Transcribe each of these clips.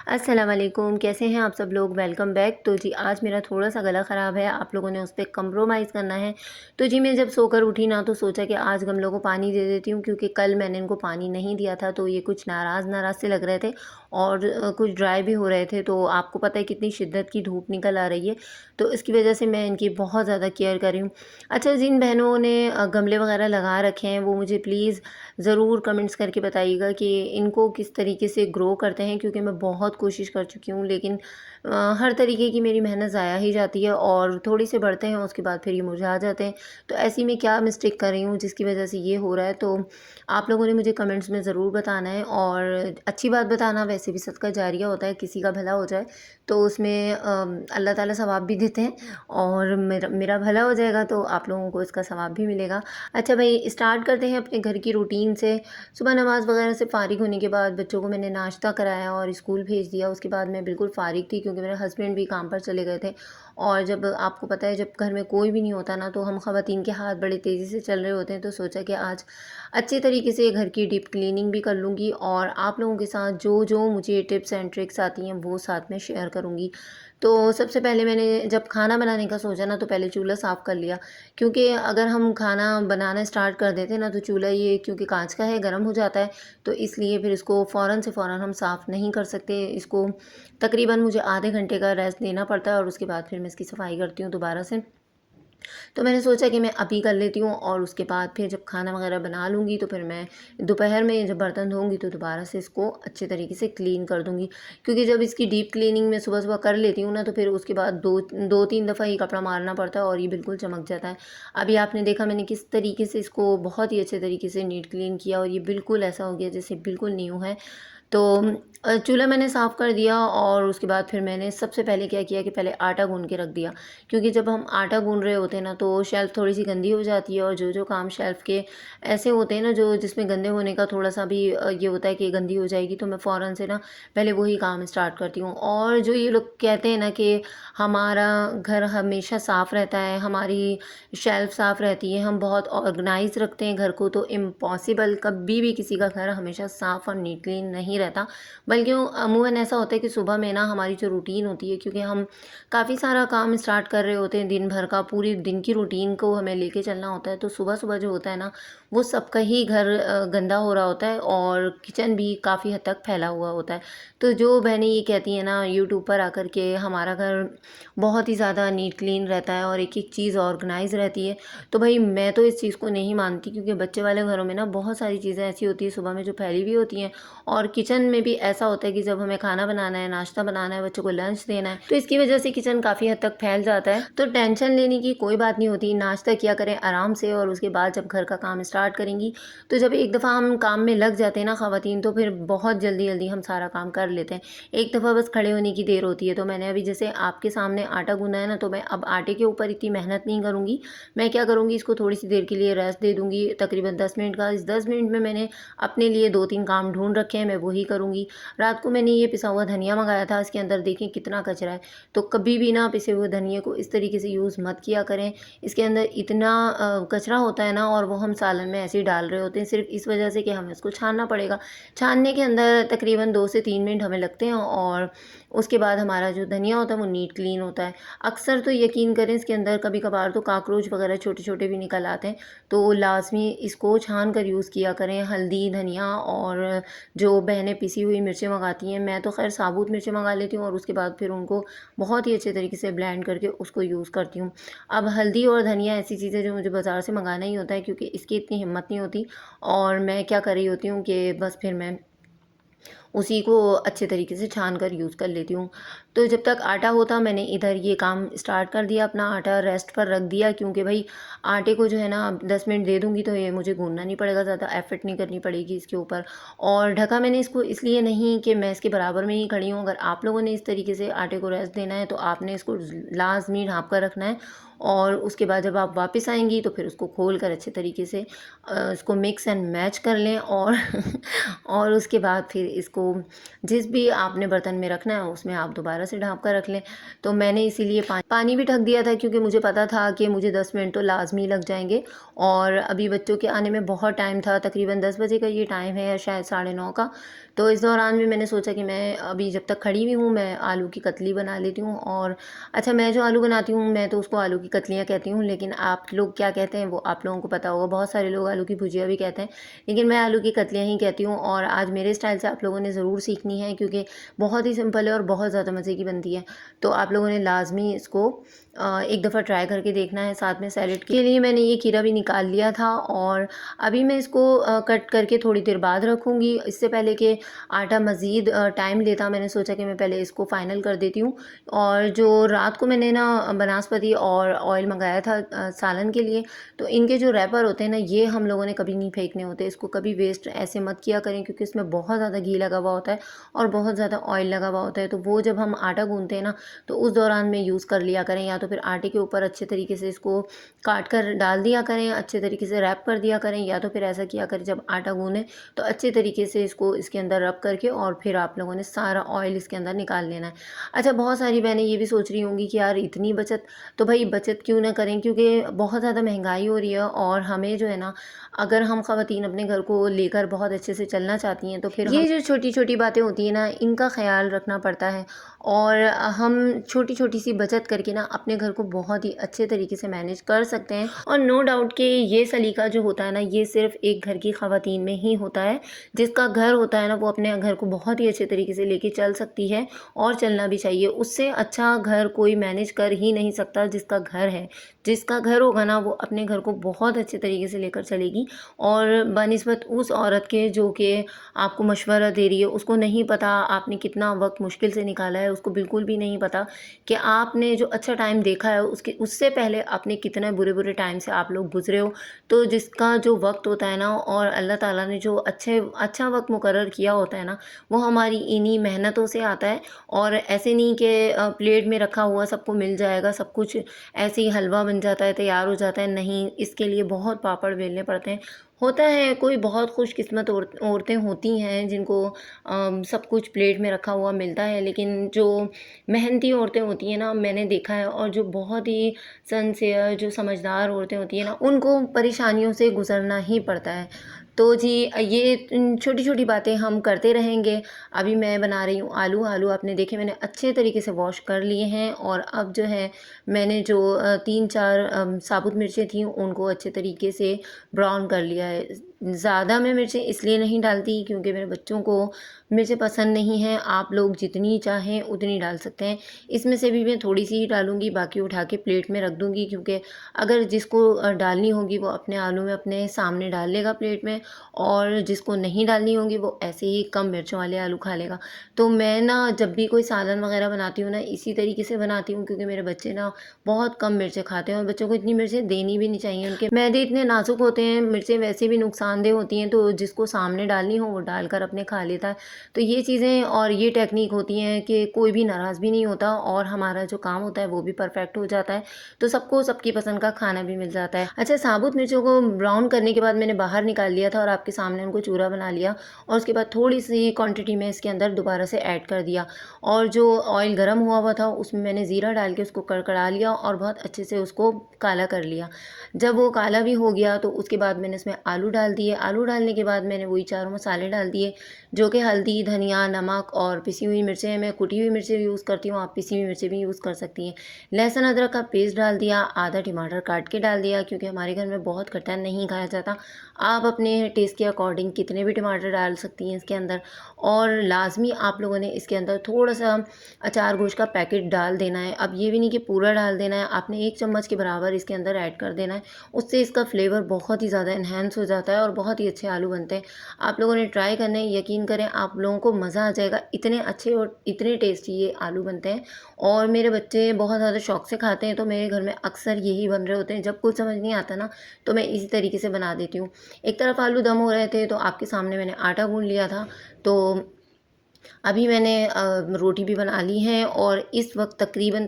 अस्सलाम वालेकुम, कैसे हैं आप सब लोग? Welcome back. तो जी आज मेरा थोड़ा-सा गला ख़राब है, आप लोगों ने उस पे कम्प्रोमाइज़ करना है। तो जी मैं जब सोकर उठी ना तो सोचा कि आज गमलों को पानी दे देती हूँ, क्योंकि कल मैंने इनको पानी नहीं दिया था तो ये कुछ नाराज़-नाराज़ से लग रहे थे और कुछ ड्राई भी हो रहे थे। तो आपको पता है कितनी शिद्दत की धूप निकल आ रही है, तो इसकी वज़ह से मैं इनकी बहुत ज़्यादा केयर कर रही हूँ। अच्छा, जिन बहनों ने गमले वग़ैरह लगा रखे हैं वो मुझे प्लीज़ ज़रूर कमेंट्स करके बताइएगा कि इनको किस तरीके से ग्रो करते हैं, क्योंकि मैं बहुत कोशिश कर चुकी हूँ लेकिन हर तरीके की मेरी मेहनत ज़ाया ही जाती है और थोड़ी से बढ़ते हैं उसके बाद फिर ये मुरझा जाते हैं। तो ऐसी में क्या मिस्टेक कर रही हूँ जिसकी वजह से ये हो रहा है, तो आप लोगों ने मुझे कमेंट्स में ज़रूर बताना है। और अच्छी बात बताना, वैसे भी सदका जारिया होता है, किसी का भला हो जाए तो उसमें अल्लाह ताला सवाब भी देते हैं और मेरा मेरा भला हो जाएगा तो आप लोगों को इसका सवाब भी मिलेगा। अच्छा भाई, स्टार्ट करते हैं अपने घर की रूटीन से। सुबह नमाज़ वगैरह से फ़ारिग होने के बाद बच्चों को मैंने नाश्ता कराया और स्कूल भेज दिया। उसके बाद मैं बिल्कुल फ़ारिग थी, क्योंकि मेरे हस्बैंड भी काम पर चले गए थे। और जब आपको पता है जब घर में कोई भी नहीं होता ना, तो हम ख़वातीन के हाथ बड़े तेज़ी से चल रहे होते हैं। तो सोचा कि आज अच्छे तरीके से घर की डीप क्लीनिंग भी कर लूँगी और आप लोगों के साथ जो मुझे टिप्स एंड ट्रिक्स आती हैं वो साथ में शेयर करूँगी। तो सबसे पहले मैंने जब खाना बनाने का सोचा ना, तो पहले चूल्हा साफ़ कर लिया, क्योंकि अगर हम खाना बनाना स्टार्ट कर देते हैं ना तो चूल्हा, ये क्योंकि कांच का है, गर्म हो जाता है। तो इसलिए फिर इसको फ़ौरन से फ़ौरन हम साफ़ नहीं कर सकते। इसको तकरीबन मुझे आधे घंटे का रेस्ट देना पड़ता है और उसके बाद फिर मैं इसकी सफाई करती हूँ दोबारा से। तो मैंने सोचा कि मैं अभी कर लेती हूँ और उसके बाद फिर जब खाना वगैरह बना लूँगी तो फिर मैं दोपहर में जब बर्तन धोऊँगी तो दोबारा से इसको अच्छे तरीके से क्लीन कर दूँगी। क्योंकि जब इसकी डीप क्लीनिंग मैं सुबह-सुबह कर लेती हूँ ना, तो फिर उसके बाद 2-3 दफ़ा ही कपड़ा मारना पड़ता है और ये बिल्कुल चमक जाता है। अभी आपने देखा मैंने किस तरीके से इसको बहुत ही अच्छे तरीके से नीट क्लीन किया और ये बिल्कुल ऐसा हो गया जैसे बिल्कुल न्यू है। तो चूल्हा मैंने साफ़ कर दिया और उसके बाद फिर मैंने सबसे पहले क्या किया कि पहले आटा गूँध के रख दिया। क्योंकि जब हम आटा गूँध रहे होते हैं ना, तो शेल्फ़ थोड़ी-सी गंदी हो जाती है और जो काम शेल्फ़ के ऐसे होते हैं ना, जो जिसमें गंदे होने का थोड़ा-सा भी ये होता है कि गंदी हो जाएगी, तो मैं फ़ौरन से ना पहले वही काम स्टार्ट करती हूँ। और जो ये लोग कहते हैं ना कि हमारा घर हमेशा साफ़ रहता है, हमारी शेल्फ़ साफ़ रहती है, हम बहुत ऑर्गनाइज़ रखते हैं घर को, तो इम्पॉसिबल, कभी भी किसी का घर हमेशा साफ़ और नीट क्लीन नहीं रहता। बल्कि वो अमूमन ऐसा होता है कि सुबह में ना हमारी जो रूटीन होती है, क्योंकि हम काफ़ी सारा काम स्टार्ट कर रहे होते हैं दिन भर का, पूरी दिन की रूटीन को हमें लेके चलना होता है, तो सुबह-सुबह जो होता है ना, वो सबका ही घर गंदा हो रहा होता है और किचन भी काफ़ी हद तक फैला हुआ होता है। तो जो बहनें ये कहती हैं ना यूट्यूब पर आकर के हमारा घर बहुत ही ज़्यादा नीट क्लीन रहता है और एक-एक चीज़ ऑर्गनाइज़ रहती है, तो भई मैं तो इस चीज़ को नहीं मानती, क्योंकि बच्चे वाले घरों में ना बहुत सारी चीज़ें ऐसी होती हैं सुबह में जो फैली हुई होती हैं। और किचन में भी ऐसा होता है कि जब हमें खाना बनाना है, नाश्ता बनाना है, बच्चों को लंच देना है, तो इसकी वजह से किचन काफ़ी हद तक फैल जाता है। तो टेंशन लेने की कोई बात नहीं होती, नाश्ता किया करें आराम से और उसके बाद जब घर का काम स्टार्ट करेंगी, तो जब एक दफ़ा हम काम में लग जाते हैं ना ख़वातीन, तो फिर बहुत जल्दी-जल्दी हम सारा काम कर लेते हैं। एक दफ़ा बस खड़े होने की देर होती है। तो मैंने अभी जैसे आपके सामने आटा गूँधा है ना, तो मैं अब आटे के ऊपर इतनी मेहनत नहीं करूँगी। मैं क्या करूँगी, इसको थोड़ी-सी देर के लिए रेस्ट दे दूँगी, तकरीबन 10 मिनट का। इस 10 मिनट में मैंने अपने लिए 2-3 काम ढूँढ रखे हैं, मैं वही करूँगी। रात को मैंने ये पिसा हुआ धनिया मँगाया था, इसके अंदर देखें कितना कचरा है। तो कभी भी ना पिसे हुए धनिये को इस तरीके से यूज़ मत किया करें। इसके अंदर इतना कचरा होता है ना, और वो हम सालन में ऐसे ही डाल रहे होते हैं, सिर्फ़ इस वजह से कि हमें उसको छानना पड़ेगा। छानने के अंदर तकरीबन 2 से 3 मिनट हमें लगते हैं और उसके बाद हमारा जो धनिया होता है वो नीट क्लीन होता है। अक्सर तो यकीन करें इसके अंदर कभी-कभार तो कॉकरोच वग़ैरह छोटे-छोटे भी निकल आते हैं, तो लाज़मी इसको छान कर यूज़ किया करें। हल्दी, धनिया और जो बहनें पिसी हुई मिर्चें मंगाती हैं, मैं तो ख़ैर साबुत मिर्चें मंगा लेती हूँ और उसके बाद फिर उनको बहुत ही अच्छे तरीके से ब्लेंड करके उसको यूज़ करती हूँ। अब हल्दी और धनिया ऐसी चीज़ें जो मुझे बाज़ार से मंगाना ही होता है, क्योंकि इसकी इतनी हिम्मत नहीं होती और मैं क्या कर रही होती हूँ कि बस फिर मैं उसी को अच्छे तरीके से छान कर यूज़ कर लेती हूँ। तो जब तक आटा होता मैंने इधर ये काम स्टार्ट कर दिया, अपना आटा रेस्ट पर रख दिया, क्योंकि भई आटे को जो है ना 10 मिनट दे दूँगी तो ये मुझे गूँथना नहीं पड़ेगा, ज़्यादा एफ़र्ट नहीं करनी पड़ेगी इसके ऊपर। और ढका मैंने इसको इसलिए नहीं कि मैं इसके बराबर में ही खड़ी हूँ। अगर आप लोगों ने इस तरीके से आटे को रेस्ट देना है तो आपने इसको लाज़मी ढाँप कर रखना है और उसके बाद जब आप वापस आएँगी तो फिर उसको खोल कर अच्छे तरीके से इसको मिक्स एंड मैच कर लें और और उसके बाद फिर इसको जिस भी आपने बर्तन में रखना है उसमें आप दोबारा से ढाँप कर रख लें। तो मैंने इसीलिए पानी भी ढक दिया था, क्योंकि मुझे पता था कि मुझे 10 मिनट तो लाज़मी लग जाएँगे और अभी बच्चों के आने में बहुत टाइम था, तकरीबन 10 बजे का ये टाइम है या शायद साढ़े 9 का। तो इस दौरान भी मैंने सोचा कि मैं अभी जब तक खड़ी हुई हूँ, मैं आलू की कतली बना लेती हूँ। और अच्छा, मैं जो आलू बनाती हूँ, मैं तो उसको आलू की कतलियाँ कहती हूँ, लेकिन आप लोग क्या कहते हैं वो आप लोगों को पता होगा। बहुत सारे लोग आलू की भुजिया भी कहते हैं, लेकिन मैं आलू की कतलियाँ ही कहती हूँ। और आज मेरे स्टाइल से आप लोगों ने ज़रूर सीखनी है, क्योंकि बहुत ही सिंपल है और बहुत ज़्यादा मज़े की बनती है। तो आप लोगों ने लाज़मी इसको एक दफ़ा ट्राई करके देखना है। साथ में सैलेड के लिए मैंने ये खीरा भी निकाल लिया था, और अभी मैं इसको कट करके थोड़ी देर बाद रखूँगी। इससे पहले कि आटा मज़ीद टाइम लेता, मैंने सोचा कि मैं पहले इसको फ़ाइनल कर देती हूँ। और जो रात को मैंने ना बनास्पति और ऑयल मंगाया था सालन के लिए, तो इनके जो रैपर होते हैं ना, ये हम लोगों ने कभी नहीं फेंकने होते। इसको कभी वेस्ट ऐसे मत किया करें, क्योंकि इसमें बहुत ज़्यादा घी लगा हुआ होता है और बहुत ज़्यादा ऑयल लगा हुआ होता है। तो वो जब हम आटा गूँथते हैं ना, तो उस दौरान में यूज़ कर लिया करें, या तो फिर आटे के ऊपर अच्छे तरीके से इसको काट कर डाल दिया करें, अच्छे तरीके से रैप कर दिया करें, या तो फिर ऐसा किया करें जब आटा गूँथें तो अच्छे तरीके से इसको इसके अंदर रब करके और फिर आप लोगों ने सारा ऑयल इसके अंदर निकाल लेना है। अच्छा, बहुत सारी बहनें ये भी सोच रही होंगी कि यार इतनी बचत, तो भाई बचत क्यों ना करें, क्योंकि बहुत ज़्यादा महंगाई हो रही है, और हमें जो है ना, अगर हम ख़वातीन अपने घर को लेकर बहुत अच्छे से चलना चाहती हैं, तो फिर ये जो छोटी-छोटी बातें होती हैं ना, इनका ख़्याल रखना पड़ता है। और हम छोटी-छोटी सी बचत करके ना अपने घर को बहुत ही अच्छे तरीके से मैनेज कर सकते हैं। और नो डाउट कि ये सलीका जो होता है ना, ये सिर्फ़ एक घर की ख़वातीन में ही होता है। जिसका घर होता है ना, वो अपने घर को बहुत ही अच्छे तरीके से लेके चल सकती है, और चलना भी चाहिए। उससे अच्छा घर कोई मैनेज कर ही नहीं सकता जिसका घर है। जिसका घर होगा ना, वो अपने घर को बहुत अच्छे तरीके से लेकर चलेगी। और बनिस्बत उस औरत के जो कि आपको मशवरा दे रही है, उसको नहीं पता आपने कितना वक़्त मुश्किल से निकाला है, उसको बिल्कुल भी नहीं पता कि आपने जो अच्छा टाइम देखा है, उसके उससे पहले आपने कितने बुरे-बुरे टाइम से आप लोग गुज़रे हो। तो जिसका जो वक़्त होता है ना, और अल्लाह ताला ने जो अच्छा वक़्त मुकर्रर किया होता है ना, वो हमारी इन्हीं मेहनतों से आता है। और ऐसे नहीं कि प्लेट में रखा हुआ सबको मिल जाएगा, सब कुछ ऐसे ही हलवा बन जाता है, तैयार हो जाता है, नहीं, इसके लिए बहुत पापड़ बेलने पड़ते हैं। होता है कोई बहुत खुशकिस्मत औरतें होती हैं जिनको सब कुछ प्लेट में रखा हुआ मिलता है, लेकिन जो मेहनती औरतें होती हैं ना, मैंने देखा है, और जो बहुत ही सिंसियर, जो समझदार औरतें होती हैं ना, उनको परेशानियों से गुज़रना ही पड़ता है। तो जी, ये छोटी-छोटी बातें हम करते रहेंगे। अभी मैं बना रही हूँ आलू आपने देखे मैंने अच्छे तरीके से वॉश कर लिए हैं, और अब जो है मैंने जो 3-4 साबुत मिर्चें थीं, उनको अच्छे तरीके से ब्राउन कर लिया है। ज़्यादा मैं मिर्चें इसलिए नहीं डालती क्योंकि मेरे बच्चों को मिर्चें पसंद नहीं हैं। आप लोग जितनी चाहें उतनी डाल सकते हैं। इसमें से भी मैं थोड़ी-सी ही डालूँगी, बाकी उठा के प्लेट में रख दूँगी, क्योंकि अगर जिसको डालनी होगी वो अपने आलू में अपने सामने डाल लेगा प्लेट में, और जिसको नहीं डालनी होंगी वो ऐसे ही कम मिर्चों वाले आलू खा लेगा। तो मैं ना जब भी कोई सालन वग़ैरह बनाती हूँ ना, इसी तरीके से बनाती हूँ, क्योंकि मेरे बच्चे ना बहुत कम मिर्चें खाते हैं, और बच्चों को इतनी मिर्चें देनी भी नहीं चाहिए। उनके मैदे इतने नाज़ुक होते हैं, मिर्चें वैसे भी नुकसानदेह होती हैं, तो जिसको सामने डालनी हो वो डालकर अपने खा लेता है। तो ये चीज़ें और ये टेक्नीक होती हैं कि कोई भी नाराज़ भी नहीं होता, और हमारा जो काम होता है वो भी परफ़ेक्ट हो जाता है। तो सबको सबकी पसंद का खाना भी मिल जाता है। अच्छा, साबुत मिर्चों को ब्राउन करने के बाद मैंने बाहर निकाल लिया था, और आपके सामने उनको चूरा बना लिया, और उसके बाद थोड़ी-सी क्वांटिटी में इसके अंदर दोबारा से ऐड कर दिया, और जो ऑयल गरम हुआ हुआ था उसमें मैंने ज़ीरा डाल के उसको कड़कड़ा लिया, और बहुत अच्छे से उसको काला कर लिया। जब वो काला भी हो गया, तो उसके बाद मैंने इसमें आलू डाल दिए। आलू डालने के बाद मैंने वही चारों मसाले डाल दिए, जो कि हल्दी, धनिया, नमक और पिसी हुई मिर्चें। मैं कुटी हुई मिर्चें यूज़ करती हूँ, आप पिसी हुई मिर्चें भी यूज़ कर सकती हैं। लहसुन अदरक का पेस्ट डाल दिया, आधा टमाटर काट के डाल दिया, क्योंकि हमारे घर में बहुत खट्टा नहीं खाया जाता। आप अपने टेस्ट के अकॉर्डिंग कितने भी टमाटर डाल सकती हैं इसके अंदर। और लाज़मी आप लोगों ने इसके अंदर थोड़ा-सा अचार गोश्त का पैकेट डाल देना है। अब ये भी नहीं कि पूरा डाल देना है, आपने 1 चम्मच के बराबर इसके अंदर ऐड कर देना है। उससे इसका फ्लेवर बहुत ही ज़्यादा एनहांस हो जाता है, और बहुत ही अच्छे आलू बनते हैं। आप लोगों ने ट्राई करना है, यकीन करें आप लोगों को मज़ा आ जाएगा। इतने अच्छे और इतने टेस्टी ये आलू बनते हैं, और मेरे बच्चे बहुत ज़्यादा शौक से खाते हैं, तो मेरे घर में अक्सर यही बन रहे होते हैं। जब कुछ समझ नहीं आता ना, तो मैं इसी तरीके से बना देती हूँ। एक तरफ आलू दम हो रहे थे, तो आपके सामने मैंने आटा गूँथ लिया था। तो अभी मैंने रोटी भी बना ली है और इस वक़्त तकरीबन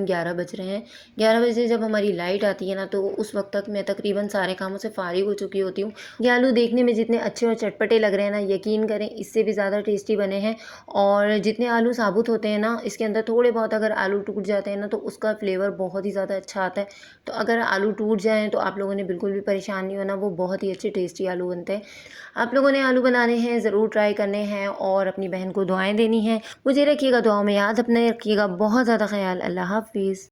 11 बज रहे हैं। 11 बजे जब हमारी लाइट आती है ना, तो उस वक़्त तक मैं तकरीबन सारे कामों से फ़ारिग हो चुकी होती हूँ। ये आलू देखने में जितने अच्छे और चटपटे लग रहे हैं ना, यकीन करें इससे भी ज़्यादा टेस्टी बने हैं। और जितने आलू साबुत होते हैं ना, इसके अंदर थोड़े बहुत अगर आलू टूट जाते हैं ना, तो उसका फ्लेवर बहुत ही ज़्यादा अच्छा आता है। तो अगर आलू टूट जाएँ तो आप लोगों ने बिल्कुल भी परेशान नहीं होना, वो बहुत ही अच्छे टेस्टी आलू बनते हैं। आप लोगों ने आलू बनाने हैं, ज़रूर ट्राई करने हैं और अपनी बहन को दुआएँ देनी हैं। मुझे रखिएगा दुआओं में याद, अपना रखिएगा बहुत ज़्यादा ख़्याल। अल्लाह हाफ़िज़।